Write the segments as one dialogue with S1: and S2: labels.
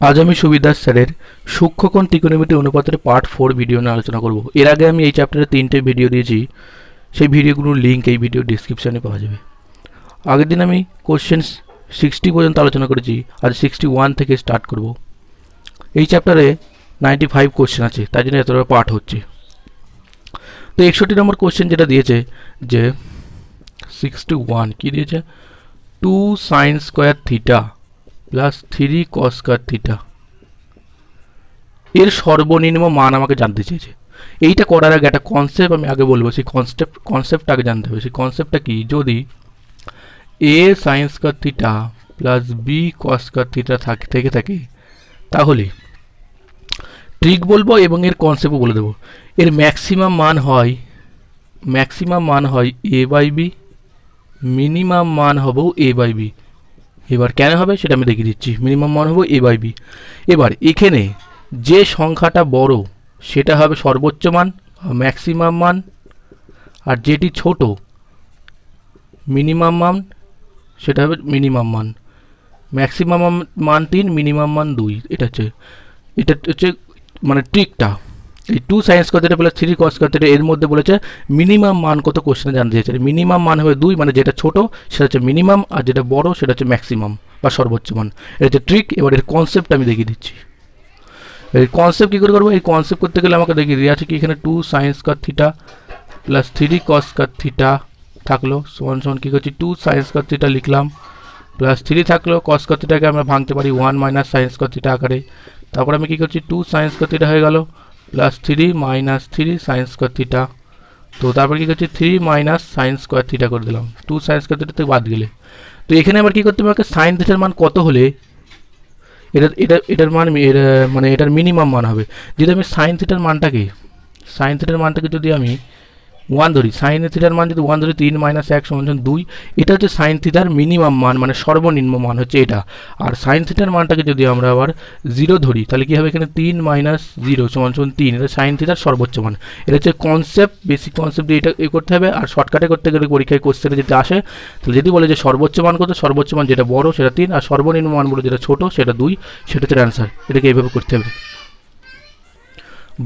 S1: আজ আমি সুবিদাস স্যারের সূক্ষ্মকোণ ত্রিকোণমিতি অনুপাতের পার্ট 4 ভিডিও নিয়ে আলোচনা করব। এর আগে আমি এই চ্যাপ্টারে 3টে ভিডিও দিয়েছি, সেই ভিডিওগুলোর লিঙ্ক এই ভিডিও ডিসক্রিপশানে পাওয়া যাবে। আগের দিন আমি কোশ্চেন 60 পর্যন্ত আলোচনা করেছি, আজ 61 থেকে স্টার্ট করব। এই চ্যাপ্টারে 95 কোশ্চেন আছে, তাই জন্য এতটা পার্ট হচ্ছে। তো 61 নম্বর কোশ্চেন যেটা দিয়েছে যে 61 কি দিয়েছে, 2 sin square theta plus 3 cos square theta এর সর্বনিম্ন মান আমাকে জানতে চেয়েছে। এইটা করার আগে একটা কনসেপ্ট আমি আগে বলবো, সেই কনসেপ্টটা আগে জানতে হবে। সেই কনসেপ্টটা কি, যদি a sin square theta plus b cos square theta থেকে থাকে তাহলে ট্রিক বলবো এবং এর কনসেপ্টও বলে দেবো। এর ম্যাক্সিমাম মান হয় a বাই বি, মিনিমাম মান হবো a বাই বি। এবার কেন হবে সেটা আমি দেখিয়ে দিচ্ছি। মিনিমাম মান হবো a বাই বি। এবার এখানে যে সংখ্যাটা বড় সেটা হবে সর্বোচ্চ মান ম্যাক্সিমাম মান, আর যেটি ছোট মিনিমাম মান সেটা হবে মিনিমাম মান। ম্যাক্সিমাম মান 3, মিনিমাম মান 2। এটা হচ্ছে মানে ট্রিকটা। এই 2 sin square theta plus 3 cos square theta এর মধ্যে বলেছে মিনিমাম মান কত কোশ্চেনে জানতে চাইছে। মিনিমাম মান হবে 2, মানে যেটা ছোট সেটা হচ্ছে মিনিমাম, আর যেটা বড় সেটা হচ্ছে ম্যাক্সিমাম বা সর্বোচ্চ মান। এটা হচ্ছে ট্রিক। এবার এর কনসেপ্ট আমি দেখিয়ে দিচ্ছি। এই কনসেপ্ট কী করে করবো, এই কনসেপ্ট করতে গেলে আমাকে দেখিয়ে দিয়ে আছে কি, এখানে 2 sin square theta plus 3 cos square theta থাকলো সমান সমান কী করছি, 2 sin স্কয়ার থিটা লিখলাম প্লাস 3 থাকলো cos স্কয়ার থিটাকে আমরা ভাঙতে পারি 1 মাইনাস sin স্কয়ার থিটা আকারে। তারপর আমি কী করছি, 2 sin স্কয়ার থিটা হয়ে গেল plus 3 minus 3 sin square theta. তো তারপর কী করছি, 3 মাইনাস sin স্কয়ার থিটা করে দিলাম, 2 sin স্কয়ার থিটা থেকে বাদ গেলে। তো এখানে আবার কী করতে হবে, আমাকে সাইন থিটার মান কত হলে এটার মান মানে এটার মিনিমাম মান হবে। যদি আমি সাইন থিটার মানটাকে যদি আমি 1 ধরি, সাইন থিটার মান যদি 1 ধরি, 3 মাইনাস 1 সমান 2। এটা হচ্ছে সাইন থিটার মিনিমাম মান, মানে সর্বনিম্ন মান হচ্ছে এটা। আর সাইন থিটার মানটাকে যদি আমরা আবার 0 ধরি তাহলে কী হবে, এখানে 3 মাইনাস 0 সমান 3। এটা সাইন থিটার সর্বোচ্চ মান। এটা হচ্ছে কনসেপ্ট, বেসিক কনসেপ্ট দিয়ে এটা করতে হবে। আর শর্টকাটে করতে গেলে পরীক্ষায় কোশ্চেনে যদি আসে তাহলে যদি বলে যে সর্বোচ্চ মান কত, সর্বোচ্চ মান যেটা বড় সেটা 3, আর সর্বনিম্ন মান বলে যেটা ছোট সেটা 2, সেটা হচ্ছে অ্যান্সার। এটাকে এইভাবে করতে হবে।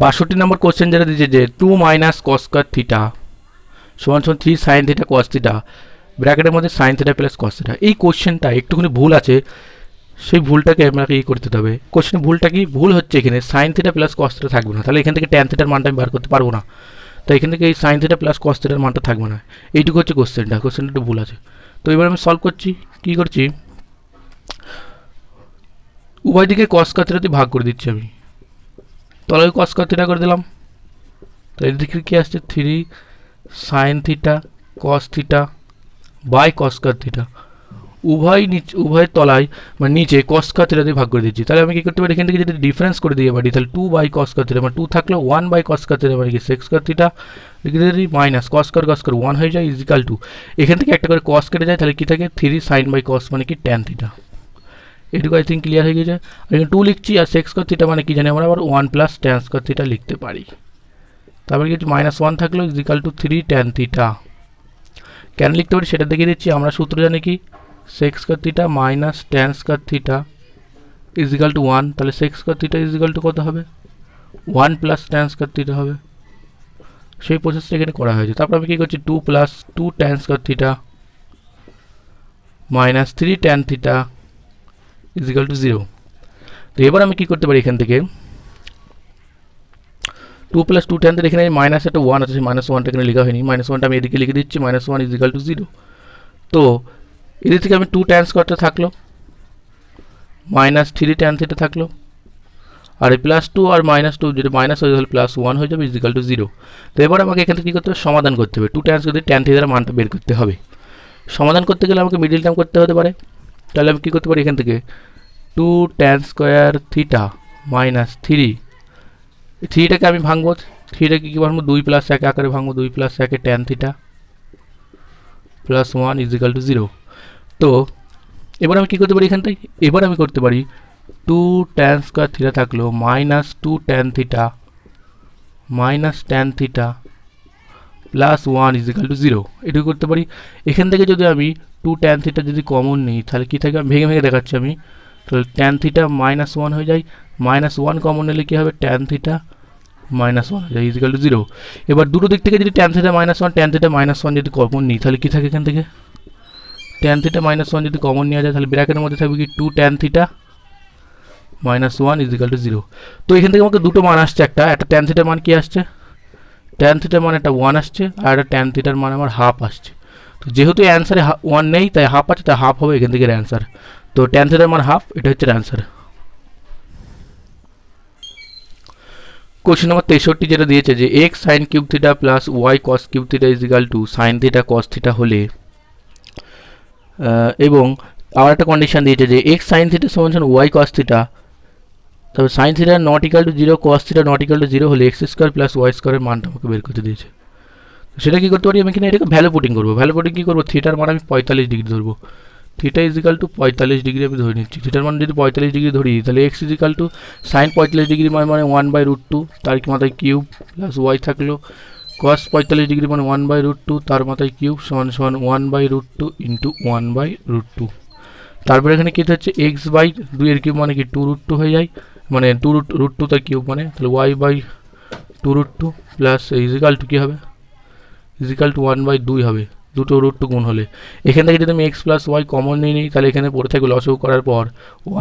S1: 62 নম্বর কোশ্চেন যেটা দিয়েছে যে 2 মাইনাস cos স্কয়ার থিটা সমান 3 sin থিটা cos থিটা ব্র্যাকেটের মধ্যে sin theta plus cos theta. এই কোশ্চেনটা একটুখানি ভুল আছে, সেই ভুলটাকে আপনাকে করতে হবে। কোশ্চেন ভুলটা কি, ভুল হচ্ছে এখানে sin theta plus cos theta থাকবে না, তাহলে এখান থেকে tan থিটার মানটা আমি বার করতে পারবো না। তাই এখান থেকে এই sin থিটা প্লাস cos থিটার মানটা থাকবে না। এইটুকু হচ্ছে কোশ্চেনটা একটু ভুল আছে। তো এবার আমি সলভ করছি। কী করছি, উভয় দিকে cos স্কয়ার থিটা দিয়ে ভাগ করে দিচ্ছি আমি। তলায় cos স্কয়ার থিটা করে দিলাম। তো এদিকে কী আসছে, 3 sin theta cos theta by cos square theta. উভয় তলায় মানে নিচে cos স্কয়ার থিটা দিয়ে ভাগ করে দিচ্ছি। তাহলে আমি কী করতে পারি, এখান থেকে যদি ডিফারেন্স করে দিয়ে পারি তাহলে 2 বাই cos স্কয়ার থিটা, মানে 2 থাকলো 1 বাই cos স্কয়ার থিটা মানে কি sec স্কয়ার থিটা লিখে দিই, মাইনাস cos স্কয়ার 1 হয়ে যায় ইজিক্যাল টু, এখান থেকে একটা করে cos কেটে যায় তাহলে কী থাকে 3 sin বাই cos মানে কি tan থিটা। এটুকু আই থিঙ্ক ক্লিয়ার হয়ে গেছে। আর এখানে 2 লিখছি, আর sec স্কয়ার থিটা মানে কি জানি আমরা আবার 1 প্লাস tan স্কয়ার থিটা লিখতে পারি। তারপরে কিছু -1 থাকলো ইজিক্যাল টু 3 tan থিটা। কেন লিখতে পারি সেটা দেখিয়ে দিচ্ছি। আমরা সূত্র জানি কি, sec square theta minus tan square theta is equal to 1। তাহলে sec square theta is equal to কত হবে, 1 প্লাস tan স্কয়ার থিটা হবে। সেই প্রসেসটা এখানে করা হয়েছে। তারপর আমি কী করছি, 2 plus 2 tan square theta minus 3 tan theta is equal to 0। তো এবার আমি কী করতে পারি, এখান থেকে 2 প্লাস 2 tan, এখানে মাইনাস একটা 1 আছে, মাইনাস 1টা এখানে লেখা হয়নি, মাইনাস 1টা আমি এদিকে লিখে দিচ্ছি, -1 ইজিক্যাল টু 0। তো এদিক থেকে আমি 2 tan স্কয়ারটা থাকলো মাইনাস 3 tan থিটা থাকলো, আর এই প্লাস 2 আর মাইনাস 2 যদি মাইনাস হয়ে যাবে প্লাস 1 হয়ে যাবে ইজিক্যাল টু 0। তো এবার আমাকে এখান থেকে কী করতে হবে, সমাধান করতে হবে। 2 tan স্কয়ার tan থিটার মানটা বের করতে হবে। সমাধান করতে গেলে আমাকে মিডিল টার্ম করতে হতে পারে। তাহলে আমি কী করতে পারি, এখান থেকে 2 tan স্কয়ার থিটা মাইনাস 3টাকে আমি ভাঙবো, 3টাকে কী ভাঙবো 2 প্লাস 1 আকারে ভাঙবো, 2 plus 1 tan theta plus 1 equal to 0। তো এবার আমি কী করতে পারি, এখান থেকে এবার আমি করতে পারি 2 tan স্কয়ার থিটা থাকলো minus 2 tan theta plus 1 equal to 0। এটুকু করতে পারি। এখান থেকে যদি আমি 2 tan থিটা যদি কমন নিই তাহলে কী থাকে, আমি ভেঙে দেখাচ্ছি আমি। তো তাহলে ট্যান থিটা -1 হয়ে যায়, -1 কমন নিলে কী হবে, ট্যান থিটা -1 হয়ে যায় ইজিক্যাল টু 0। এবার দুটো দিক থেকে যদি ট্যান থিটা -1 ট্যান থিটা -1 যদি কমন নিই তাহলে কী থাকে এখান থেকে, ট্যান থিটা -1 যদি কমন নেওয়া যায় তাহলে ব্র্যাকেটের মধ্যে থাকবে কি 2 ট্যান থিটা -1 ইজিক্যাল টু 0। তো এখান থেকে আমাকে দুটো মান আসছে, একটা ট্যান থিটার মান কি আসছে, ট্যান থিটার মান একটা 1 আসছে, আর একটা ট্যান থিটার মান আমার হাফ আসছে। তো যেহেতু অ্যান্সারে 1 নেই তাই হাফ আছে, তাই হাফ হবে এখান থেকে অ্যান্সার। তো ট্যান থিটার মান হাফ, এটা হচ্ছে অ্যান্সার। কোশ্চেন নম্বর 63 যেটা দিয়েছে যে x sine cube theta plus y cos cube theta is equal to sine theta cos theta হলে, এবং আবার একটা কন্ডিশন দিয়েছে যে এক্স সাইন থিটা সমান ওয়াই কস থিটা, তবে sine theta not equal to 0 cos theta not equal to 0 হলে x square plus Y স্কোয়ারের মানটা আমাকে বের করতে দিয়েছে। সেটা কী করতে পারি, আমি এখানে এটাকে ভ্যালু পুটিং করবো। ভ্যালু পুটিং কী করবো, থিটার মান আমি 45 ডিগ্রি ধরবো, থিটা ইজিক্যাল টু 45 ডিগ্রি আমি ধরে নিচ্ছি। থিটার মান যদি 45 ডিগ্রি ধরি তাহলে x is equal to sine 45 degree মানে 1/√2, তার কি মাথায় কিউব, প্লাস ওয়াই থাকলো কস 45 ডিগ্রি মানে 1/√2, তার মাথায় কিউব সমান সমান 1/√2 ইন্টু 1/√2। তারপরে এখানে কী হচ্ছে এক্স বাই 2 এর কিউব মানে কি 2√2 হয়ে যায়, মানে 2√2 তার কিউব মানে, তাহলে y by 2√2 plus is equal to কী হবে, ইজিক্যাল টু 1/2 হবে, দুটো √2 গুণ হলে। এখান থেকে যদি আমি এক্স প্লাস ওয়াই কমন নিয়ে নিই তাহলে এখানে পড়ে থাকবে লসও করার পর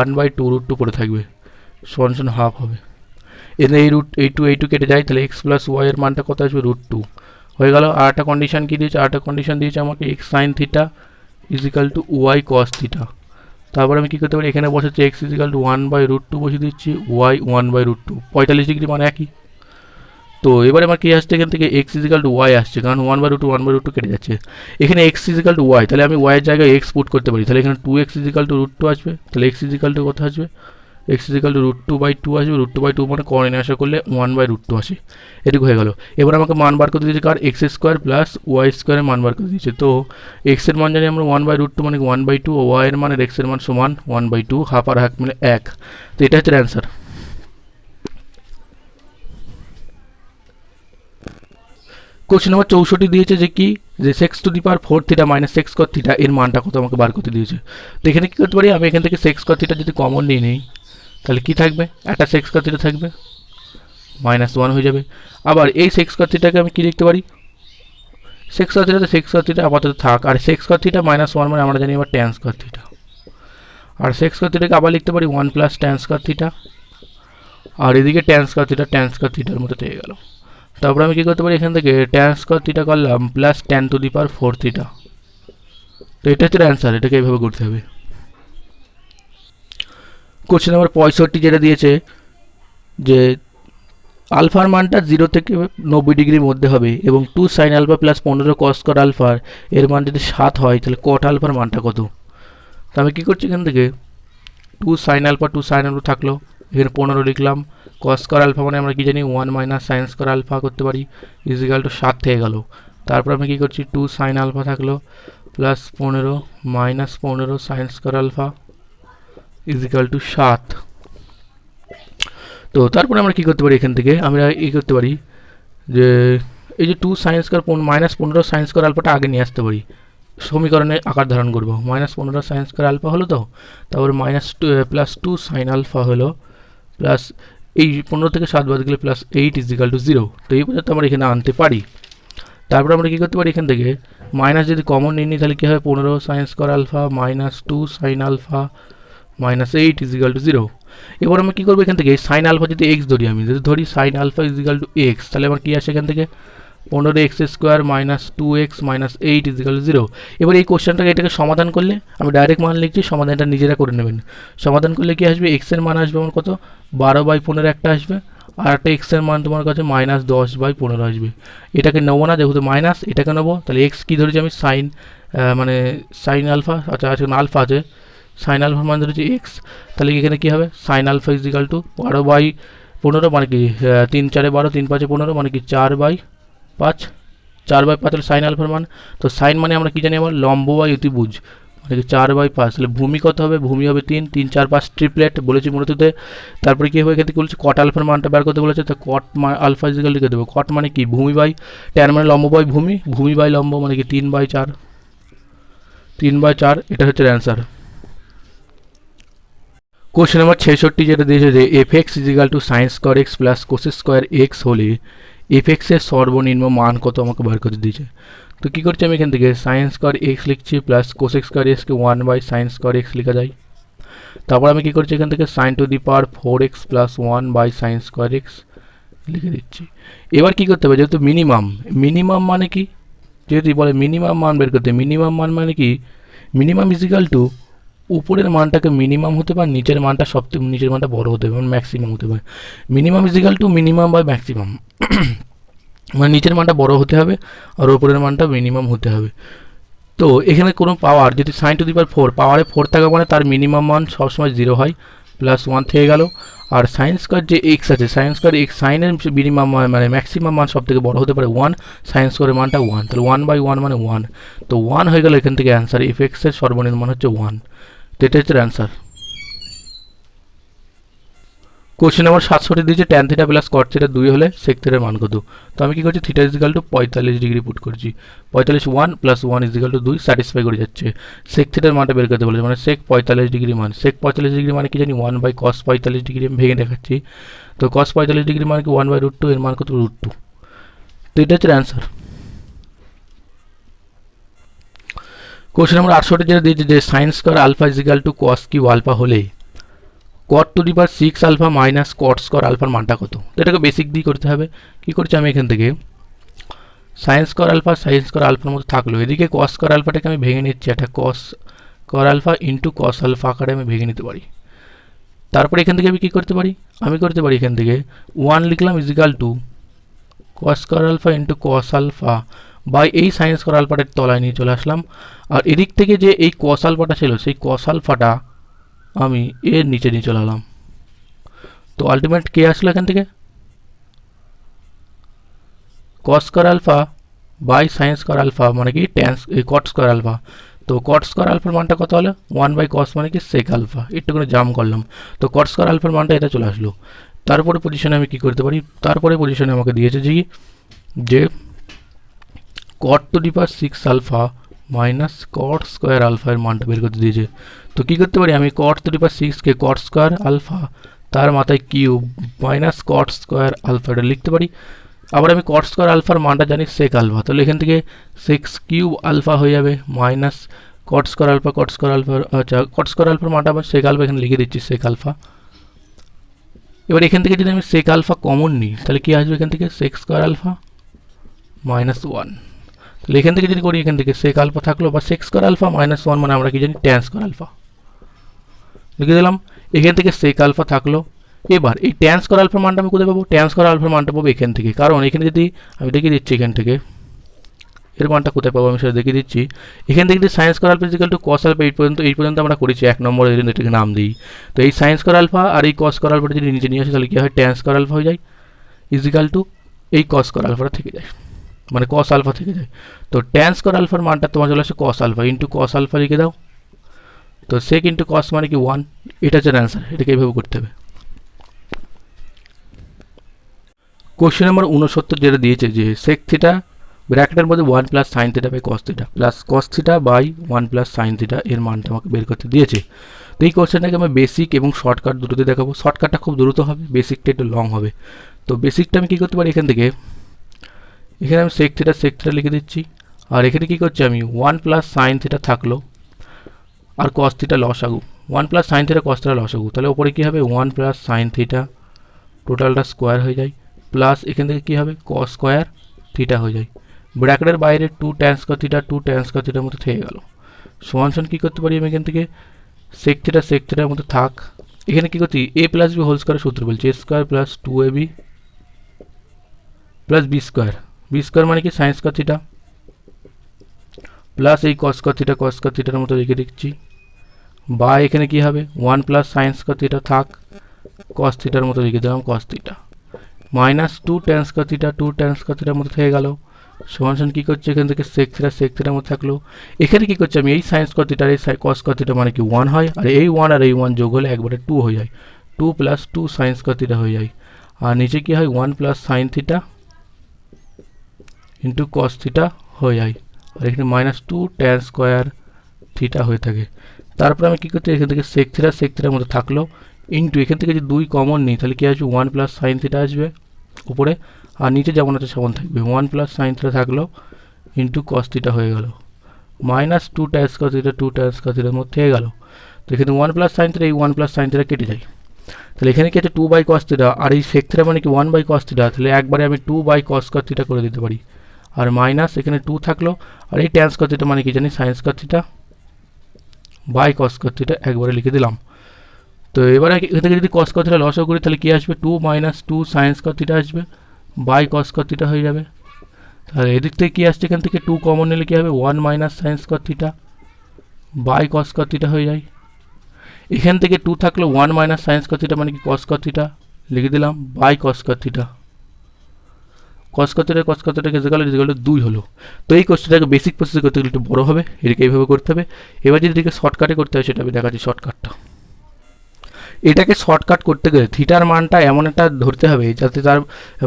S1: 1/2√2 পড়ে থাকবে, সমান সমান হাফ হবে। এখানে এই টু কেটে যায়, তাহলে এক্স প্লাস ওয়াই এর মানটা কত আসবে, √2 হয়ে গেল। আর একটা কন্ডিশন কী দিয়েছে, আরেকটা কন্ডিশন দিয়েছে আমাকে x sine theta is equal to y cos theta. তারপর আমি কী করতে পারি, এখানে বসাচ্ছি এক্স ইজিক্যাল টু 1/√2 বসিয়ে দিচ্ছি, ওয়াই 1/√2, 45 ডিগ্রি মানে একই। তো এবারে আমার কী আসছে, এখান থেকে এক্স ইজিক্যাল টু ওয়াই আসছে, কারণ 1/√2 কেটে যাচ্ছে। এখানে এক্স ইজিক্যাল টু ওয়াই, তাহলে আমি ওয়াইয়ের জায়গায় এক্স পুট করতে পারি, তাহলে এখানে 2x ইজিক্যাল টু √2 আসবে, তাহলে এক্স ইজিক্যাল টু কত আসবে, এক্স ইজিক্যাল টু √2/2 আসবে, √2/2 মানে করণে আসা করলে 1/√2 আসে, এটুকু হয়ে গেল। এবার আমাকে মান বার করতে দিয়েছে কার, এক্স স্কোয়ার প্লাস ওয়াই স্কোয়ারের মান বার করে দিয়েছে। তো এক্সের মান জানি আমরা 1/√2 মানে 1/2, ও ওয়াইয়ের মানের এক্সের মান সমান 1/2, হাফ আর হাফ মিলে 1। তো এটা হচ্ছে অ্যান্সার। কোশ্চেন নম্বর 64 দিয়েছে যে কি, যে sex two the power 4 theta minus sex caught theta এর মানটা কত আমাকে বার করতে দিয়েছে। তো এখানে কী করতে পারি, আমি এখান থেকে সেক্স কট থিটা যদি কমন নিয়ে নিই তাহলে কী থাকবে, একটা সেক্স কট থিটা থাকবে, -1 হয়ে যাবে। আবার এই সেক্স কট থিটাকে আমি কী লিখতে পারি, সেক্স কট থিটা, তো সেক্স কট থিটা আপাতত থাক, আর সেক্স কট থিটা -1 মানে আমরা জানি এবার ট্যান স্কোয়ার থিটা, আর সেক্স কট থিটাকে আবার লিখতে পারি 1 প্লাস ট্যান স্কোয়ার থিটা, আর এদিকে ট্যান স্কোয়ার থিটার মতো পেয়ে গেল। তারপর আমি কী করতে পারি, এখান থেকে ট্যান স্কোয়ার থিটা করলাম plus tan two the power 4 theta. তো এটা হচ্ছে অ্যান্সার, এটাকে এইভাবে করতে হবে। কোশ্চেন নাম্বার 65 যেটা দিয়েছে যে আলফার মানটা 0 থেকে 90 ডিগ্রির মধ্যে হবে এবং 2 সাইন আলফা প্লাস 15 কস কট আলফার এর মান যদি 7 হয় তাহলে কট আলফার মানটা কত। তো আমি কী করছি, এখান থেকে 2 সাইন আলফা থাকলো, এখানে 15 লিখলাম, কস কট আলফা মানে আমরা কি জানি 1 মাইনাস সাইন স্কোয়ার আলফা করতে পারি, ইজিক্যাল টু 7 থেকে গেল। তারপর আমি কী করছি, 2 সাইন আলফা থাকলো plus 15 minus 15 sine square alpha is equal to 7। তো তারপরে আমরা কী করতে পারি, এখান থেকে আমরা করতে পারি যে এই যে 2 sine square minus 15 sine square আলফাটা আগে নিয়ে আসতে পারি, সমীকরণে আকার ধারণ করবো, -15 সাইন স্কোয়ার আলফা হলো, তো তারপরে প্লাস 2 সাইন আলফা হলো প্লাস এই 15 থেকে 7 বাদ গেলে প্লাস 8 ইজিক্যাল টু 0। তো এই পর্যন্ত আমরা এখানে আনতে পারি। তারপরে আমরা কী করতে পারি, এখান থেকে মাইনাস যদি কমন নিই তাহলে কী হবে, 15 sine square alpha minus 2 sine alpha minus 8 equal to 0। এবার আমরা কী করবো, এখান থেকে সাইন আলফা যদি এক্স ধরি, আমি যদি ধরি sine alpha is equal to x, তাহলে আমার কী আসে এখান থেকে 15x square minus 2x minus 8 equal to 0। এবার এই কোশ্চেনটাকে এটাকে সমাধান করলে আমি ডাইরেক্ট মান লিখছি, সমাধানটা নিজেরা করে নেবেন। সমাধান করলে কী আসবে, এক্সের মান আসবে আমার কত, 12/15 একটা আসবে, আর একটা এক্সের মান তোমার কাছে -10/15 আসবে। এটাকে নেবো না যেহেতু মাইনাস, এটাকে নেবো, তাহলে এক্স কী ধরেছি আমি সাইন, মানে সাইন আলফা, আচ্ছা এখন আলফা আছে, সাইন আলফার মান ধরেছি এক্স, তাহলে এখানে কী হবে, সাইন আলফা ইজিক্যাল টু 12/15 মানে কি 3 4 12 3 5 15 মানে কি 4/5, 4/5 তাহলে সাইন আলফার মান। তো সাইন মানে আমরা কী জানি, আমার লম্ব বা অতিভুজ মানে কি 4/5, তাহলে ভূমি কত হবে, ভূমি হবে 3 3 4 5 ট্রিপলেট বলেছি মূলততে। তারপরে কী হবে, এখান থেকে বলেছে কট আলফার মানটা বের করতে বলেছে, তো কট আলফা ইজিক্যাল লিখে দেবো, কট মানে কি ভূমি বাই ট্যান মানে লম্ব বাই ভূমি, ভূমি বাই লম্ব মানে কি 3/4, 3/4, এটা হচ্ছে অ্যান্সার। কোশ্চেন নাম্বার 66 যেটা দিয়েছে যে f x is equal to sine square x plus cos square x হলে এফ এক্সের সর্বনিম্ন মান কত আমাকে বার করতে দিয়েছে। তো কী করছি আমি এখান থেকে সাইন স্কোয়ার এক্স লিখছি প্লাস কোস স্কোয়ার এক্সকে 1/sin স্কোয়ার এক্স লেখা যায়। তারপর আমি কী করছি এখান থেকে sine to the power 4x plus 1/sin square x লিখে দিচ্ছি। এবার কী করতে হবে, যেহেতু মিনিমাম মানে কি, যেহেতু বলে মিনিমাম মান বের করতে, মিনিমাম মান মানে কি, মিনিমাম ইজিক্যাল টু উপরের মানটাকে মিনিমাম হতে পারে, নিচের মানটা সবথেকে নিচের মানটা বড় হতে পারে, ম্যাক্সিমাম হতে পারে। Minimum equal to minimum by maximum, মানে নিচের মানটা বড় হতে হবে আর উপরের মানটা মিনিমাম হতে হবে। তো এখানে কোনো পাওয়ার যদি সাইন টু দি পাওয়ার 4 পাওয়ারে 4 থাকা মানে তার মিনিমাম মান সবসময় 0 হয়, প্লাস 1 থেকে গেল। আর সাইন স্কোয়ার যে এক্স আছে, সাইন স্কোয়ার এক্স, সাইনের মিনিমাম মানে ম্যাক্সিমাম মান সব থেকে বড় হতে পারে 1, সাইন স্কোয়ারের মানটা 1, তাহলে 1/1 মানে 1, তো 1 হয়ে গেল এখান থেকে অ্যান্সার, এফ এক্সের সর্বনিম্ন মান হচ্ছে 1। তো এটা হচ্ছে অ্যান্সার। কোশ্চেন নাম্বার 67 দিয়েছে tan theta plus cot theta 2 হলে সেক থিটার মান কত। তো আমি কি করছি, theta is equal to 45 degree put করছি, 45 1 প্লাস 1 ইজিক্যাল টু 2 স্যাটিসফাই করে যাচ্ছে। সেক থিটার মানটা বের করতে বলেছে, মানে সেক 45 ডিগ্রি মান, সেক 45 ডিগ্রি মানে কি জানি 1/cos 45 ডিগ্রি, আমি ভেঙে দেখাচ্ছি। তো cos 45 ডিগ্রি মানে কি 1/√2, এর মান কত √2। তো এটা হচ্ছে অ্যান্সার। কোশ্চেন নাম্বার 68 যেটা দিয়েছে যে sine square alpha is equal to cos q alpha হলে cot to the power 6 alpha minus cot square আলফার মানটা কত। তো এটাকে বেসিক দিয়ে করতে হবে। কী করছি আমি এখান থেকে সাইন স্কোয়ার আলফার মতো থাকলো, এদিকে কস স্কোয়ার আলফাটাকে আমি ভেঙে নিচ্ছি, একটা cos square alpha into cos alpha আকারে আমি ভেঙে নিতে পারি। তারপরে এখান থেকে আমি কী করতে পারি, আমি করতে পারি এখান থেকে 1 লিখলাম equal to cos square alpha into cos alpha by এই সাইন স্কোয়ার আলফাটার তলায় নিয়ে চলে আসলাম। আর এদিক থেকে যে এই কস আলফাটা ছিল সেই কস আলফাটা আমি এর নিচে নিয়ে চলে এলাম। তো আলটিমেট কে আসলো এখান থেকে, cos square alpha by sine square alpha মানে কি ট্যান কট স্কোয়ার আলফা। তো কট স্কোয়ার আলফার মানটা কত হলো 1/cos মানে কি সেক আলফা, একটুখানি জাম করলাম। তো কট স্কোয়ার আলফার মানটা এটা চলে আসলো। তারপরে পজিশনে আমি কি করতে পারি, তারপরে পজিশনে আমাকে দিয়েছে যে cot to the power 6 alpha minus cot square alpha এর মানটা বের করতে দিয়েছে। তো কী করতে পারি, আমি কট টু দি পাওয়ার 6কে কট স্কোয়ার আলফা তার মাথায় কিউব মাইনাস কট স্কোয়ার আলফাটা লিখতে পারি। আবার আমি কট স্কোয়ার আলফার মানটা জানি সেক আলফা, তাহলে এখান থেকে 6 কিউব আলফা হয়ে যাবে মাইনাস কট স্কোয়ার আলফা, আচ্ছা কট স্কোয়ার আলফার মানটা আবার সেক আলফা এখানে লিখে দিচ্ছি সেক আলফা। এবার এখান থেকে যদি আমি সেক আলফা কমন নিই তাহলে কী আসবে, এখান থেকে সেক স্কোয়ার আলফা -1। তাহলে এখান থেকে যদি করি, এখান থেকে সেক আলফা থাকলো বা সেক স্কোয়ার আলফা -1 মানে আমরা কি জানি ট্যান স্কোয়ার আলফা লিখে দিলাম। এখান থেকে সেক আলফা থাকলো। এবার এই ট্যান স্কোয়ার আলফার মানটা আমি কোথায় পাবো, ট্যান স্কোয়ার আলফার মানটা পাবো এখান থেকে, কারণ এখানে যদি আমি দেখিয়ে দিচ্ছি এখান থেকে এর মানটা কোথায় পাবো আমি সেটা দেখিয়ে দিচ্ছি। এখান থেকে যদি sine square alpha is equal to cos alpha এই পর্যন্ত আমরা করেছি 1 নম্বরে, এটাকে নাম দিই। তো এই সাইন স্কোয়ার আলফা আর এই কস স্কোয়ার আলফাটা যদি নিচে নিয়ে আসে তাহলে কী হয়, ট্যান স্কোয়ার আলফা হয়ে যায় ইজিক্যাল টু এই কস স্কোয়ার আলফাটা থেকে যায়, মানে কস আলফা থেকে যায়। তো ট্যান স্কোয়ার আলফার মানটা তোমার চলে আসে cos alpha into cos alpha লিখে দাও। তো সেক ইন্টু কস মানে কি 1, এটা হচ্ছে অ্যান্সার। এটাকে এইভাবে করতে হবে। কোশ্চেন নাম্বার 69 যেটা দিয়েছে যে সেক থিটা ব্র্যাকেটের মধ্যে 1 plus sine theta by cos theta plus cos theta by 1 plus sine theta এর মানটা আমাকে বের করতে দিয়েছে। তো এই কোশ্চেনটাকে আমি বেসিক এবং শর্টকাট দুটোতে দেখাবো। শর্টকাটটা খুব দ্রুত হবে, বেসিকটা একটু লং হবে। তো বেসিকটা আমি কী করতে পারি, এখান থেকে এখানে আমি সেক থিটা লিখে দিচ্ছি। আর এখানে কী করছি আমি 1 প্লাস সাইন থিটা থাকলো আর কস থিটা লসাগু, 1 plus sine theta cos theta লসাগু, তাহলে ওপরে কী হবে 1 প্লাস সাইন থিটা টোটালটা স্কোয়ার হয়ে যায়, প্লাস এখান থেকে কী হবে কস স্কোয়ার থিটা হয়ে যায়, ব্র্যাকেটের বাইরে 2 ট্যান স্কোয়ার থিটার মতো থেকে গেল। সমান কী করতে পারি আমি এখান থেকে সেক থিটার মতো থাক। এখানে কী করছি a প্লাস বি হোল স্কোয়ারের সূত্র বলছি, a square plus 2ab plus b square মানে কি সাইন স্কোয়ার থিটা প্লাস এই কস স্কোয়ার থিটার মতো রেখে দিচ্ছি, বা এখানে কী হবে 1 প্লাস সাইন স্কোয়ার থিটা থাক কস থিটার মতো রেখে দিলাম cos theta minus 2 tan square থিটার মতো থেকে গেল। সমান কী করছে এখান থেকে সেক থিটার মতো থাকলো। এখানে কী করছে আমি এই সাইন স্কোয়ার থিটার এই কস স্কোয়ার থিটা মানে কি 1 হয়, আর এই 1 আর এই 1 যোগ হলে একবারে 2 হয়ে যায়, 2 প্লাস 2 সাইন স্কোয়ার থিটা হয়ে যায়। আর নিচে কী হয় 1 plus sine theta into cos theta হয়ে যায়, আর এখানে -2 ট্যান স্কোয়ার থিটা হয়ে থাকে। তারপরে আমি কী করছি, এখান থেকে সেক থিটার মধ্যে থাকলো ইন্টু এখান থেকে যদি 2 কমন নিই তাহলে কী আসবে 1 প্লাস সাইন থিটা আসবে উপরে, আর নিচে যেমন আছে সেমন থাকবে 1 প্লাস সাইন থিটা থাকলো ইন্টু কস থিটা হয়ে গেল minus 2 tan cos theta 2 tan cos থিটার মধ্যে হয়ে গেল। তো এখানে 1 প্লাস সাইন থিটা, এই 1 প্লাস সাইন থিটা কেটে যায়। তাহলে এখানে কি আছে 2 বাই কস থিটা, আর এই সেক থিটা মানে কি 1 বাই কস থিটা, তাহলে একবারে আমি 2 বাই কস থিটা করে দিতে পারি। আর মাইনাস এখানে 2 থাকলো, আর এই tan cos থিটা মানে কি জানি sin cos theta by cos theta একবারে লিখে দিলাম। তো এবারে এখান থেকে যদি cos থিটা লসও করি তাহলে কি আসবে 2 মাইনাস 2 sin থিটা আসবে বাই cos থিটা হয়ে যাবে। তাহলে এদিক থেকে কি আসছে, এখান থেকে 2 কমন নিলে কি হবে 1 minus sin theta by cos theta হয়ে যায়। এখান থেকে 2 থাকলো 1 মাইনাস sin থিটা মানে কি cos থিটা লিখে দিলাম by cos theta. cos theta কেটে গেল, রেজাল্ট 2 হলো। তো এই কোশ্চেনটাকে বেসিক প্রসেস করতে গেলে একটু বড় হবে, এটাকে এইভাবে করতে হবে। এবার যদি এটাকে শর্টকাটে করতে হয় সেটা আমি দেখাচ্ছি শর্টকাটটা। এটাকে শর্টকাট করতে গেলে থিটার মানটা এমন একটা ধরতে হবে যাতে তার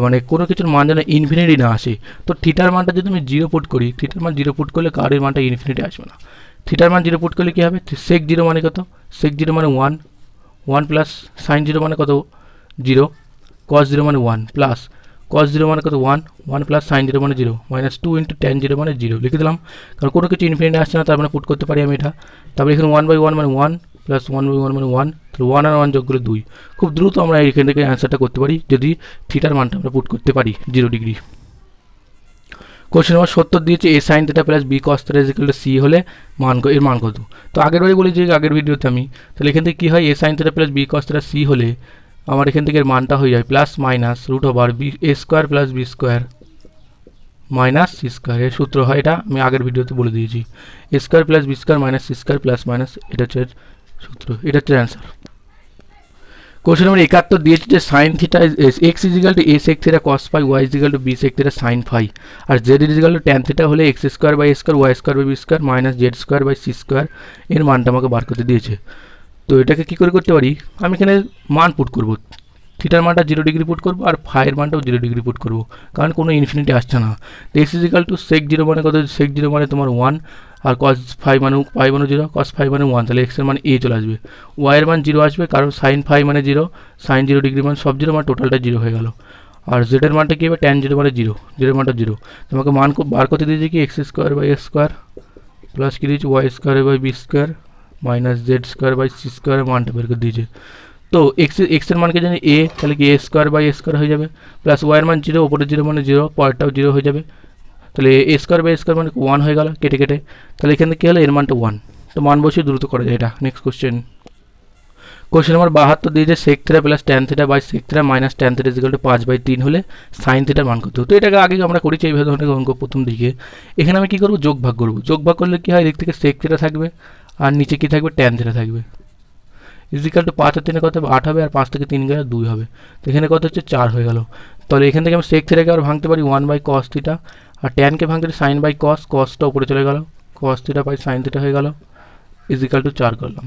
S1: মানে কোনো কিছুর মান যেন ইনফিনিটি না আসে। তো থিটার মানটা যদি আমি 0 পুট করি, থিটার মান 0 পুট করলে কারের মানটা ইনফিনিটি আসবে না। থিটার মান 0 পুট করলে কী হবে, সেক 0 মানে কত, সেক 0 মানে 1, 1 প্লাস সাইন 0 মানে কত 0, cos 0 মানে 1 প্লাস cos 0 মানে কত 1, 1 প্লাস সাইন 0 মানে 0 মাইনাস 2 ইন্টু tan 0 মানে 0 লিখে দিলাম। কারণ কোনো কিছু ইনফিনিটি আসছে না, তার মানে পুট করতে পারি আমি এটা। তারপরে এখানে 1 বাই 1 মানে 1 প্লাস 1 বাই 1 মানে 1, তাহলে 1 আর 1 যোগ করলে 2। খুব দ্রুত আমরা এখান থেকে অ্যান্সারটা করতে পারি যদি থিটার মানটা আমরা পুট করতে পারি 0 ডিগ্রি। কোশ্চেন নাম্বার 70 দিয়েছে a sin theta plus b cos theta equal two c হলে এর মান কত। তো আগেরবারই বলি যে আগের ভিডিওতে আমি, তাহলে এখান থেকে কী হয় a sin theta plus b cos theta c হলে আমার এখান থেকে মানটা হয়ে যায় plus minus root over b a square plus b square minus c square. এর সূত্র হয় এটা, আমি আগের ভিডিওতে বলে দিয়েছি, a square plus b square minus c square plus minus, এটা হচ্ছে সূত্র, এটা হচ্ছে অ্যান্সার। কোশ্চেন নাম্বার 71 দিয়েছে যে sine theta x is equal to a sec theta cos phi, y is equal to b sec theta sine phi, আর z is equal to tan theta হলে x square by a square y square by b square minus z square by c square এর মানটা আমাকে বার করতে দিয়েছে। তো এটাকে কী করে করতে পারি, আমি এখানে মান পুট করব, থিটার মানটা 0 ডিগ্রি পুট করবো আর ফাইয়ের মানটাও 0 ডিগ্রি পুট করবো, কারণ কোনো ইনফিনিটি আসছে না। তো এক্স ইজিক্যাল টু সেক 0 মানে কত, সেক 0 মানে তোমার 1, আর cos ফাই মানে 0, cos ফাই মানে 1, তাহলে এক্সের মান এ চলে আসবে। ওয়াইয়ের মান 0 আসবে কারণ সাইন ফাই মানে 0, সাইন 0 ডিগ্রি মান সব 0 মানে টোটালটা 0 হয়ে গেল। আর জেডের মানটা কী হবে, ট্যান 0 মানে 0, জেডের মানটা 0। তোমাকে মান বার করতে দিয়েছে কি x square by x square plus কী দিয়েছে y square by b square minus z square by c স্কোয়ারের মানটা বের করে দিয়েছে। তো এক্সের মানকে জানি এ, তাহলে কি এ স্কোয়ার বাই এ স্কোয়ার হয়ে যাবে, প্লাস ওয়াইয়ের মান 0, ওপরে 0 মানে 0, পরেরটাও 0 হয়ে যাবে, তাহলে a square by a square মানে 1 হয়ে গেল কেটে কেটে, তাহলে এখানে কী হলো এর মানটা 1। তো মান বসিয়ে দ্রুত করা যায় এটা। নেক্সট কোশ্চেন, কোশ্চেন নাম্বার 72 দিয়েছে sec theta plus tan theta by sec theta minus tan theta equal to 5/3 হলে সাইন থিটার মান কত। তো এটাকে আগে আমরা করেছি এইভাবে ধরনের অঙ্ক প্রথম দিকে। এখানে আমি কী করবো, যোগ ভাগ করবো, যোগ ভাগ করলে কী হয়, দিক থেকে সেক থিটা থাকবে আর নিচে কী থাকবে ট্যান থিটা থাকবে, ইজিক্যাল টু 5 আর 3 কত হবে 8 হবে, আর 5 থেকে 3 গেলে 2 হবে, তো এখানে কত হচ্ছে 4 হয়ে গেল। তাহলে এখান থেকে আমি সেক থিটাকে আবার ভাঙতে পারি 1 বাই কস থিটা, আর ট্যানকে ভাঙতে পারি সাইন বাই কস, কসটা উপরে চলে গেল, cos theta by sine theta হয়ে গেল ইজিক্যাল টু 4 করলাম।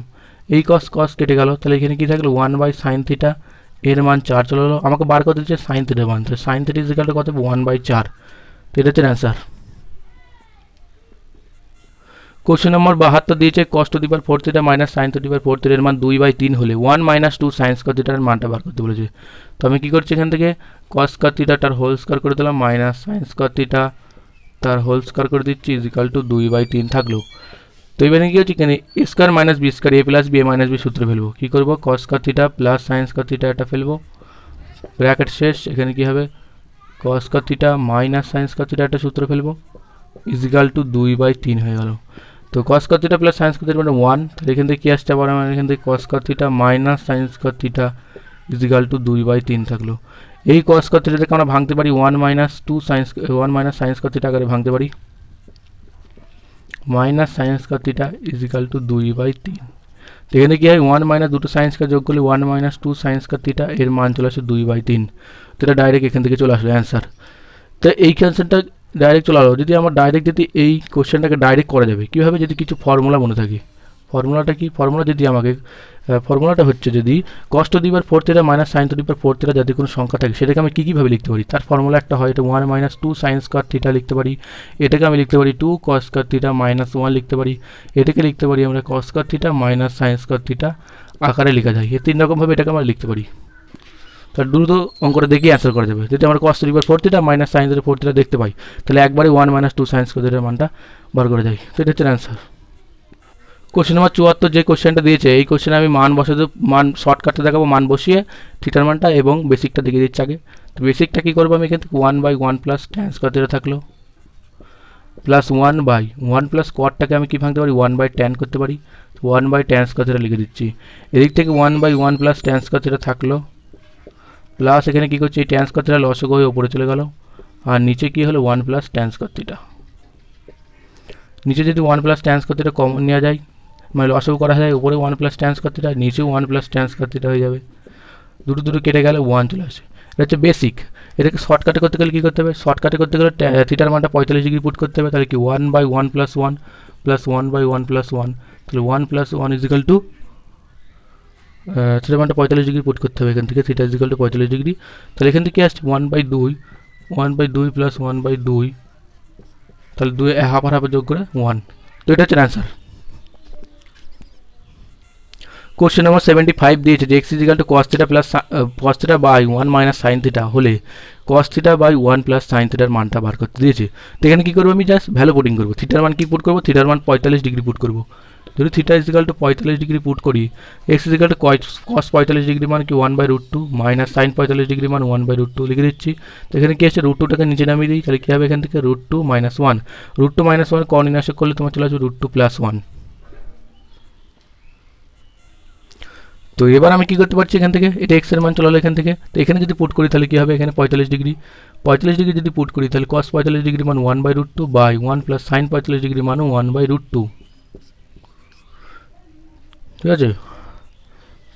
S1: এই কস কস কেটে গেল, তাহলে এখানে কী থাকলো 1 বাই সাইন থিটা, এর মান 4 চলে গেলো। আমাকে বার করতে দিচ্ছে সাইন থিটার মান, তাহলে সাইন থিটা ইজিক্যাল টু কত 1 বাই 4, তো এটা হচ্ছে অ্যান্সার। কোশ্চেন নম্বর 72 দিয়েছে cos two the power 4 theta minus sign to the power 4 theta এর মান 2/3 হলে 1 মাইনাস 2 সাইন স্কয়ার থিটার মানটা বার করতে বলেছে। তো আমি কী করছি, এখান থেকে cos স্কয়ার থিটা তার হোল স্কয়ার করে দিলাম মাইনাস সাইন স্কয়ার থিটা তার হোল স্কয়ার করে দিচ্ছি ইজিক্যাল টু 2/3 থাকলো। তো এবারে কী হচ্ছে, এখানে এ square minus B square A plus B A minus B সূত্রে ফেলবো। কী করবো, cos square theta plus sign square theta এটা ফেলবো, ব্র্যাকেট শেষ। এখানে কী হবে, cos square theta minus sine square theta একটা সূত্র ফেলবো ইজিক্যাল টু 2/3 হয়ে গেল। তো cos square theta plus sign square theta মানে 1, তাহলে এখান থেকে কী আসছে আবার আমার এখান থেকে cos square theta minus sine square theta is equal to 2/3 থাকলো। এই cos স্কয়ার থিটা থেকে আমরা ভাঙতে পারি 1 মাইনাস সাইন স্কয়ার থিটা আকারে ভাঙতে পারি, minus sine square theta is equal to 2/3। তো এখানে কী হয় 1 মাইনাস দুটো সাইন স্কয়ার যোগ করলে 1 মাইনাস 2 সাইন স্কয়ার থিটা এর মান চলে আসে 2/3। তো এটা ডাইরেক্ট এখান থেকে চলে আসলো অ্যান্সার। তো এই অ্যান্সারটা ডাইরেক্ট চলে আসলো। যদি আমার ডাইরেক্ট যদি এই কোশ্চেনটাকে ডাইরেক্ট করা যাবে কীভাবে, যদি কিছু ফর্মুলা মনে থাকে, ফর্মুলাটা কি, ফর্মুলা যদি আমাকে ফর্মুলাটা হচ্ছে যদি cos two the power 4 theta minus sign to the power 4 theta যদি কোনো সংখ্যা থাকে সেটাকে আমি কীভাবে লিখতে পারি, তার ফর্মুলা একটা হয়, এটা 1 মাইনাস 2 সাইন স্কয়ার থিটা লিখতে পারি, এটাকে আমি লিখতে পারি 2 cos স্কয়ার থিটা মাইনাস 1 লিখতে পারি, এটাকে লিখতে পারি আমরা cos square theta minus sine square theta আকারে লেখা যায়। এই তিন রকমভাবে এটাকে আমরা লিখতে পারি। তার দ্রুত অঙ্কটা দেখে অ্যান্সার করা যাবে। যদি আমরা cos two the power 4 theta minus sign to the power 4 theta দেখতে পাই তাহলে একবারে 1 মাইনাস 2 সাইন স্কয়ার থিটার মানটা বার করা যায়। তো এটা হচ্ছে অ্যান্সার। কোশ্চেন নাম্বার 74 যে কোশ্চেনটা দিয়েছে এই কোশ্চেনে আমি মান বসাতে, মান শর্টকাটে দেখাবো, মান বসিয়ে থিটার মানটা এবং বেসিকটা দেখিয়ে দিচ্ছি আগে। তো বেসিকটা কী করবো আমি এখান থেকে 1/1 প্লাস ট্যান স্কয়ার থিটা থাকলো প্লাস 1 প্লাস কটটাকে আমি কী ভাঙতে পারি 1/tan করতে পারি, 1/tan স্কয়ার থিটা লিখে দিচ্ছি। এদিক থেকে 1/1 প্লাস ট্যান স্কয়ার থিটা থাকলো প্লাস এখানে কী করছি এই ট্যান স্কয়ার থিটা লসগু হয়ে ওপরে চলে গেল আর নিচে কী হলো 1 প্লাস ট্যান স্কয়ার থিটা। নিচে যদি 1 plus tan square theta common নেওয়া যায় মানে লসগু করা যায়, উপরে 1 প্লাস ট্যান স্কয়ার থিটা নিচেও 1 প্লাস ট্যান স্কয়ার থিটা হয়ে যাবে, দুটো কেটে গেলে 1 চলে আসে। এটা হচ্ছে বেসিক। এটাকে শর্টকাটে করতে গেলে কী করতে হবে, শর্টকাটে করতে গেলে থিটার মানটা 45 ডিগ্রি পুট করতে হবে, তাহলে কি 1/1 প্লাস 1 প্লাস 1/1 প্লাস 1, তাহলে 1 প্লাস 1 ইজিক্যাল টু থিটার মানটা 45 ডিগ্রি পুট করতে হবে এখান থেকে, থিটা ইজিক্যাল টু 45 ডিগ্রি। তাহলে এখান থেকে কী আসছে 1/2 প্লাস 1/2, তাহলে 2 হাফ আর হাফে যোগ করে 1। তো এটা হচ্ছে অ্যান্সার। কোশ্চেন নম্বর 75 দিয়েছে যে x is equal to cos theta plus cos theta by 1 minus sine theta হলে cos theta by 1 plus sine থিটার মানটা বার করতে দিয়েছে। তো এখানে কী করবো আমি জাস্ট ভ্যালু পুটিং করবো। থিটার মান কী পুট করবো, থিটার মান 45 ডিগ্রি পুট করবো। যদি theta is equal to 45 degree put করি, x is equal to cos 45 degree মান কি 1/√2 মাইনাস সাইন 45 ডিগ্রি মান 1/√2 লিখে দিচ্ছি। তো এখানে কী আছে √2টাকে নিচে নামিয়ে দিই, তাহলে কী হবে এখান থেকে √2 মাইনাস 1, √2 মাইনাস 1 কর্ণিনাশক করলে তোমার চলে আসবে √2 প্লাস 1। তো এবার আমি কী করতে পারছি এখান থেকে, এটা এক্স এর মান চলে হলো এখান থেকে। তো এখানে যদি পুট করি তাহলে কী হবে, এখানে 45 ডিগ্রি যদি পুট করি তাহলে cos 45 ডিগ্রি মান 1/√2 বাই 1 প্লাস সাইন 45 ডিগ্রি মান 1/√2। ঠিক আছে,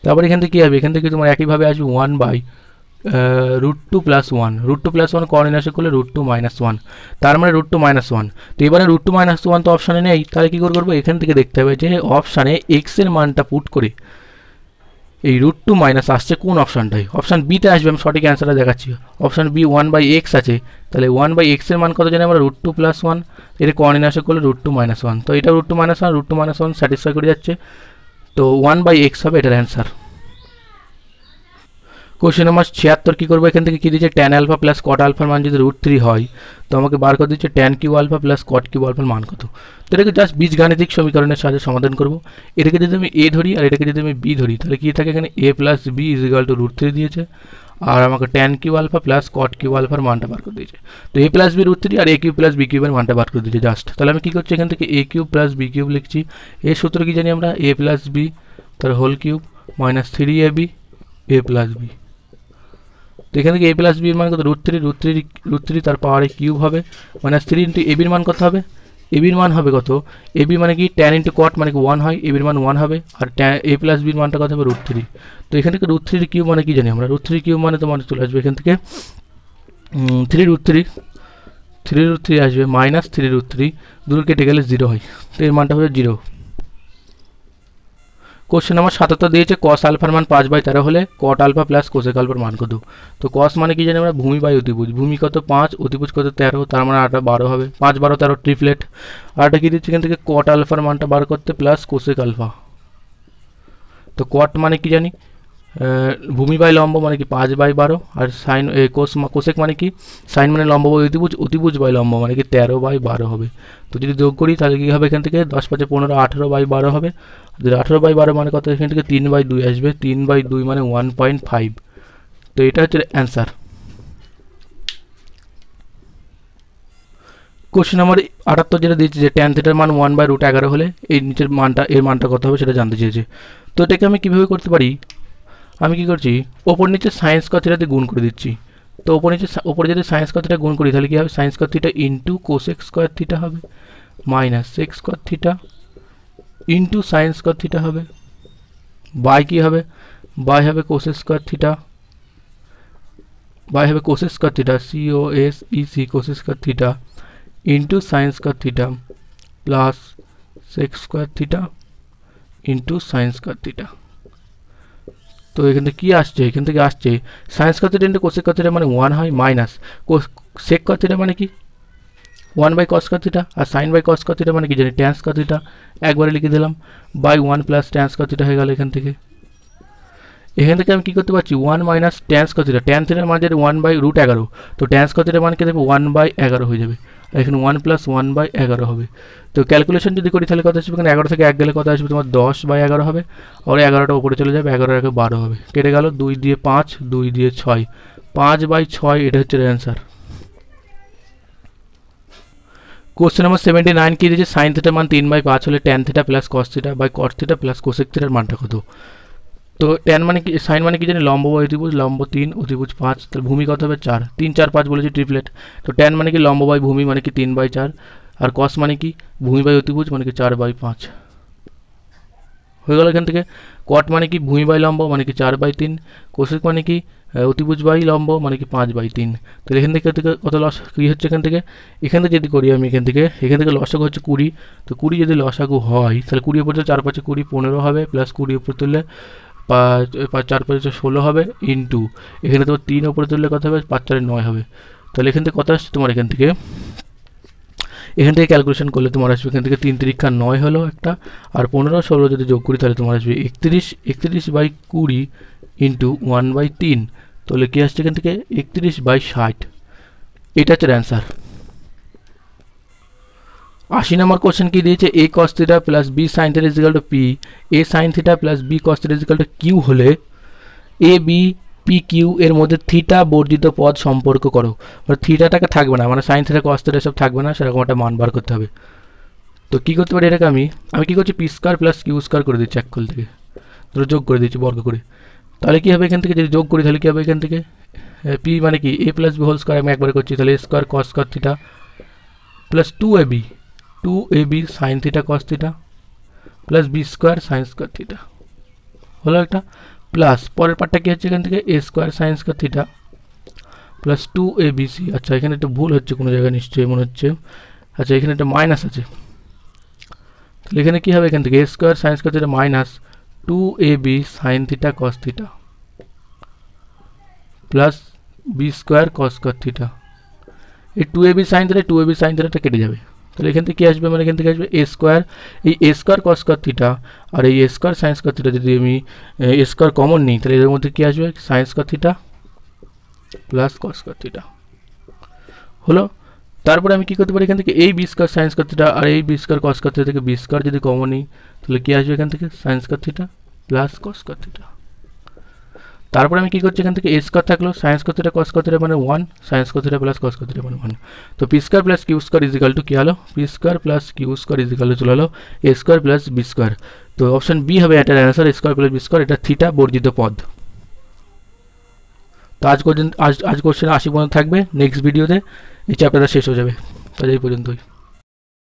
S1: তারপর এখান থেকে কী হবে, এখান থেকে তোমার একইভাবে আসবে 1/√2 প্লাস 1, √2 প্লাস 1 কর্ণিনাশক করলে √2 মাইনাস 1, তার মানে √2 মাইনাস 1। তো এবারে √2 মাইনাস 1 তো অপশানে নেই, তাহলে কী করবো এখান থেকে দেখতে হবে যে অপশানে এক্স এর মানটা পুট করে এই √2 মাইনাস আসছে কোন অপশানটাই, অপশান বিতে আসবে। আমি সঠিক অ্যান্সারটা দেখাচ্ছি, অপশান বি 1/x আছে, তাহলে 1/x এর মান কত জানি আমরা √2 প্লাস 1, এটা কর্ণিনাশক করলে √2 মাইনাস 1, তো এটা √2 মাইনাস 1 √2 মাইনাস 1 স্যাটিসফাই করে যাচ্ছে, তো 1/x হবে এটার অ্যান্সার। কোশ্চেন নাম্বার 76 কী করবো, এখান থেকে কী দিচ্ছে ট্যান আলফা প্লাস কট আলফার মান যদি √3 হয় তো আমাকে বার করে দিচ্ছে tan q alpha plus cot q আলফার মান কত। তো এটাকে জাস্ট বীজগাণিতিক সমীকরণের সাহায্যে সমাধান করব। এটাকে যদি আমি এ ধরি আর এটাকে যদি আমি বি ধরি তাহলে কী থাকে এখানে a plus b is equal to √3 দিয়েছে আর আমাকে tan q alpha plus cot q আলফার মানটা বার করে দিয়েছে। তো a প্লাস বি √3 আর a কিউব প্লাস বি কিউবের মানটা বার করে দিয়েছে জাস্ট। তাহলে আমি কী করছি এখান থেকে a cube plus b cube লিখছি, এর সূত্র কী জানি আমরা a প্লাস বি তার whole cube minus 3ab a plus b. তো এখান থেকে a প্লাস বির মান কত √3 তার পাওয়ারে কিউব হবে মাইনাস 3 ইন্টু এবির মান কত হবে, এবির মান হবে কত, এবি মানে কি ট্যান ইন্টু কট মানে কি 1 হয়, এবির মান 1 হবে আর a প্লাস বির মানটা কত হবে √3। তো এখান থেকে √3 কিউব মানে কি জানি আমরা, √3 কিউব মানে তো মানে চলে আসবে এখান থেকে 3√3 আসবে মাইনাস 3√3, দূর কেটে গেলে 0 হয়, তো এর মানটা হবে 0। কোশ্চেন নাম্বার 77 দিয়েছে কস আলফার মান 5/13 হলে কট আলফা প্লাস কোসেক আলফার মান কত। তো কস মানে কি জানি আমরা ভূমি বাই অতিভুজ, ভূমি কত 5 অতিভুজ কত 13, তার মানে 8 12 হবে, 5 12 13 ট্রিপলেট। আর এটা কি দিচ্ছে এখান থেকে কট আলফার মানটা বার করতে প্লাস কোসেক আলফা। তো কট মানে কি জানি ভূমি বাই লম্ব মানে কি 5/12 আর সাইন কোসেক মানে কি সাইন মানে লম্ব বাই অতিভুজ, অতিভুজ বাই লম্ব মানে কি 13/12 হবে। তো যদি যোগ করি তাহলে কী হবে এখান থেকে 10 5 15 18/12 হবে, যদি 18/12 মানে কত এখান থেকে 3/2 আসবে, 3/2 মানে 1.5। তো এটা হচ্ছে অ্যান্সার। কোশ্চেন নাম্বার 78 যেটা দিয়েছে যে ট্যান থিটার মান 1/√11 হলে এই নিচের মানটা এর মানটা কত হবে সেটা জানতে চেয়েছে। তো এটাকে আমি কীভাবে করতে পারি, আমি কী করছি ওপর নিচে সায়েন্স স্কয়ার থিটাতে গুণ করে দিচ্ছি। তো ওপরে যদি সায়েন্স স্কয়ার থিটা গুণ করি তাহলে কী হবে sines square theta into cosec square theta হবে minus sec square theta into sines square theta হবে বাই কী হবে, বাই হবে কোসেক স্কয়ার থিটা, বাই হবে cosec square theta COSEC cosec square theta into sines square theta plus sec square theta into sine square theta. তো এখান থেকে কী আসছে, এখান থেকে আসছে sine square theta into cosec square theta মানে 1 হয়, মাইনাস সেক স্কোয়ার থিটা মানে কি 1 বাই কস স্কোয়ার থিটা, আর sine by cos square theta মানে কি জানি ট্যান স্কোয়ার থিটা, একবারে লিখে দিলাম by 1 plus tan square theta হয়ে গেল। এখান থেকে আমি কী করতে পারছি 1 minus tan square theta, tan থিটার মান যদি 1 বাই রুট 11, তো ট্যান স্কোয়ার থিটার মান কী দেবে 1 বাই 11 হয়ে যাবে, আর এখানে 1 প্লাস 1 বাই 11 হবে। তো ক্যালকুলেশন যদি করি তাহলে কত আসবে, এখানে 11 থেকে 1 গেলে কত আসবে তোমার 10 বাই 11 হবে, আর 11টা উপরে চলে যাবে, 11 একে 12 হবে, কেটে গেল 2 দিয়ে 5, 2 দিয়ে 6, 5 বাই 6, এটা হচ্ছে অ্যান্সার। কোশ্চেন নম্বর 79 কি দিয়েছে, সাইন থিটার মান 3 বাই 5 হলে tan theta plus cos theta by cot theta plus cosec থিটার মানটা কত। তো ট্যান মানে কি, সাইন মানে কি জানি লম্ব বাই অতিভুজ, লম্ব 3 অতিভুজ 5, তাহলে ভূমি কত হবে 4, 3 4 5 বলেছি ট্রিপলেট। তো ট্যান মানে কি লম্ব বাই ভূমি মানে কি 3 বাই 4, আর কস মানে কি ভূমি বাই অতিভুজ মানে কি 4 বাই 5 হয়ে গেল। এখান থেকে কট মানে কি ভূমি বাই লম্ব মানে কি 4 বাই 3, কোসেক মানে কি অতিভুজ বাই লম্ব মানে কি 5 বাই 3। তাহলে এখান থেকে কত লস কী হচ্ছে, এখান থেকে যদি করি আমি এখান থেকে লসাগু হচ্ছে 20, তো 20 যদি লসাগু হয় তাহলে 20 উপর 4 5 20 15 হবে, প্লাস 20 উপর তুললে 4 5 16 হবে, ইন্টু এখানে তোমার 3 উপরে তুললে কত হবে 5 4 9 হবে। তাহলে এখান থেকে কত আসছে তোমার, এখান থেকে ক্যালকুলেশন করলে তোমার আসবে এখান থেকে 3 3 9 হলো একটা, আর 15 16 যদি যোগ করি তাহলে তোমার আসবে 31 বাই 20 ইন্টু 1 বাই 3, তাহলে কী আসছে এখান থেকে 31 বাই 60, এটা হচ্ছে অ্যান্সার। 80 নম্বর কোশ্চেন কি দিয়েছে, a cos theta plus b sine theta is equal to p, a sine theta plus b cos theta is equal to q হলে এ বি পি কিউ এর মধ্যে থিটা বর্জিত পদ সম্পর্ক করো। মানে থিটাটাকে থাকবে না, মানে সাইন থিটা কস থিটা সব থাকবে না, সেরকম একটা মান বার করতে হবে। তো কী করতে পারি এটাকে, আমি কী করছি p square plus q square করে দিচ্ছি এককল থেকে, ধরো যোগ করে দিচ্ছি বর্গ করে। তাহলে কী হবে এখান থেকে, যদি যোগ করি তাহলে কী হবে এখান থেকে পি মানে কি a plus b whole square আমি একবারে করছি, তাহলে a square cos square theta plus 2ab sine theta cos theta plus b square sine square theta হলো একটা, প্লাস পরের পার্টটা কী হচ্ছে এখান থেকে a square sine square theta plus 2abc। আচ্ছা এখানে একটা ভুল হচ্ছে কোনো জায়গায় নিশ্চয়ই মনে হচ্ছে, আচ্ছা এখানে একটা মাইনাস আছে, তাহলে এখানে কী হবে এখান থেকে a square sine square theta minus 2ab sine theta cos theta plus b square cos square theta. এই 2ab সাইন থিটাটা কেটে যাবে, তাহলে এখান থেকে কী আসবে, মানে এখান থেকে আসবে এ স্কোয়ার, এই এ স্কোয়ার কস স্কোয়ার থিটা আর এই এ স্কোয়ার সাইন স্কোয়ার থিটা যদি আমি এ স্কোয়ার কমন নিই তাহলে এদের মধ্যে কী আসবে sine square theta plus cos square theta হলো। তারপরে আমি কী করতে পারি এখান থেকে এই b square sine square theta আর এই b square cos square theta থেকে বি স্কোয়ার যদি কমন নিই তাহলে কী আসবে এখান থেকে sine square theta plus cos square theta. তারপরে আমি কী করছি এখান থেকে এ স্কোয়ার থাকলো sine square theta cos square theta মানে 1, sine square theta plus cos square theta মানে 1, তো p square plus q square is equal to কী হলো p square plus q square is equal to চলে হলো a square plus b square. তো option b হবে এটার answer, a square plus b square, এটা থিটা বর্জিত পদ। তো আজ কোশ্চেন 80 পর্যন্ত থাকবে, নেক্সট ভিডিওতে এই চ্যাপ্টারটা শেষ হয়ে যাবে, তাহলে এই পর্যন্তই।